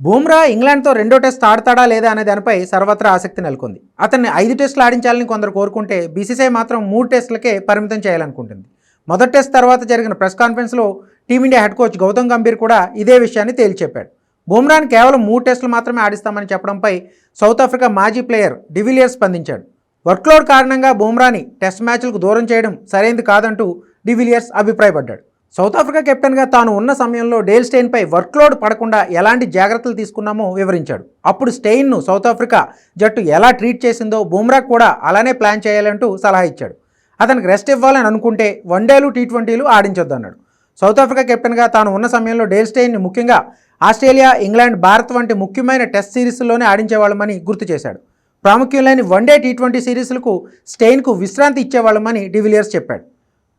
బూమ్రా ఇంగ్లాండ్తో రెండో టెస్ట్ ఆడతాడా లేదా అనే దానిపై సర్వత్రా ఆసక్తి నెలకొంది. అతన్ని 5 టెస్టులు ఆడించాలని కొందరు కోరుకుంటే బీసీసీఐ మాత్రం 3 టెస్టులకే పరిమితం చేయాలనుకుంటుంది. మొదటి టెస్ట్ తర్వాత జరిగిన ప్రెస్ కాన్ఫరెన్స్లో team India head coach Gautam Gambhir కూడా ఇదే విషయాన్ని తేల్చెప్పాడు. బూమ్రాని కేవలం 3 టెస్టులు మాత్రమే ఆడిస్తామని చెప్పడంపై సౌత్ ఆఫ్రికా మాజీ ప్లేయర్ డివిలియర్స్ స్పందించాడు. వర్క్లోడ్ కారణంగా బూమ్రాని టెస్ట్ మ్యాచ్లకు దూరం చేయడం సరైంది కాదంటూ డివిలియర్స్ అభిప్రాయపడ్డాడు. సౌత్ ఆఫ్రికా కెప్టెన్గా తాను ఉన్న సమయంలో డేల్ స్టెయిన్పై వర్క్లోడ్ పడకుండా ఎలాంటి జాగ్రత్తలు తీసుకున్నామో వివరించాడు. అప్పుడు స్టెయిన్ను సౌత్ ఆఫ్రికా జట్టు ఎలా ట్రీట్ చేసిందో బూమ్రా కూడా అలానే ప్లాన్ చేయాలంటూ సలహా ఇచ్చాడు. అతనికి రెస్ట్ ఇవ్వాలని అనుకుంటే వన్డేలు టీ20లు ఆడించొద్దన్నాడు. సౌత్ ఆఫ్రికా కెప్టెన్గా తాను ఉన్న సమయంలో డేల్ స్టెయిన్ని ముఖ్యంగా ఆస్ట్రేలియా, ఇంగ్లాండ్, భారత్ వంటి ముఖ్యమైన టెస్ట్ సిరీస్లోనే ఆడించేవాళ్ళమని గుర్తు చేశాడు. ప్రాముఖ్యం లేని వన్డే టీ20 సిరీస్లకు స్టెయిన్కు విశ్రాంతి ఇచ్చేవాళ్ళమని డివిలియర్స్ చెప్పాడు.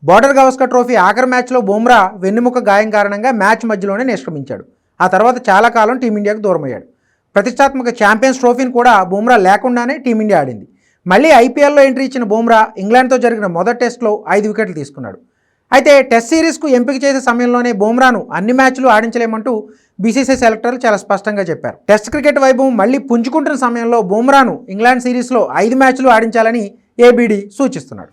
బోర్డర్ గవస్కర్ ట్రోఫీ ఆఖరి మ్యాచ్లో బూమ్రా వెన్నెముక గాయం కారణంగా మ్యాచ్ మధ్యలోనే నిష్క్రమించాడు. ఆ తర్వాత చాలా కాలం టీమిండియాకు దూరమయ్యాడు. ప్రతిష్టాత్మక ఛాంపియన్స్ ట్రోఫీని కూడా బూమ్రా లేకుండానే టీమిండియా ఆడింది. మళ్ళీ ఐపీఎల్లో ఎంట్రీ ఇచ్చిన బూమ్రా ఇంగ్లాండ్తో జరిగిన మొదటి టెస్ట్లో 5 వికెట్లు తీసుకున్నాడు. అయితే టెస్ట్ సిరీస్కు ఎంపిక చేసే సమయంలోనే బూమ్రాను అన్ని మ్యాచ్లు ఆడించలేమంటూ బీసీసీఐ సెలెక్టర్లు చాలా స్పష్టంగా చెప్పారు. టెస్ట్ క్రికెట్ వైభవం మళ్ళీ పుంజుకుంటున్న సమయంలో బూమ్రాను ఇంగ్లాండ్ సిరీస్లో 5 మ్యాచ్లు ఆడించాలని ఏబీడీ సూచిస్తున్నాడు.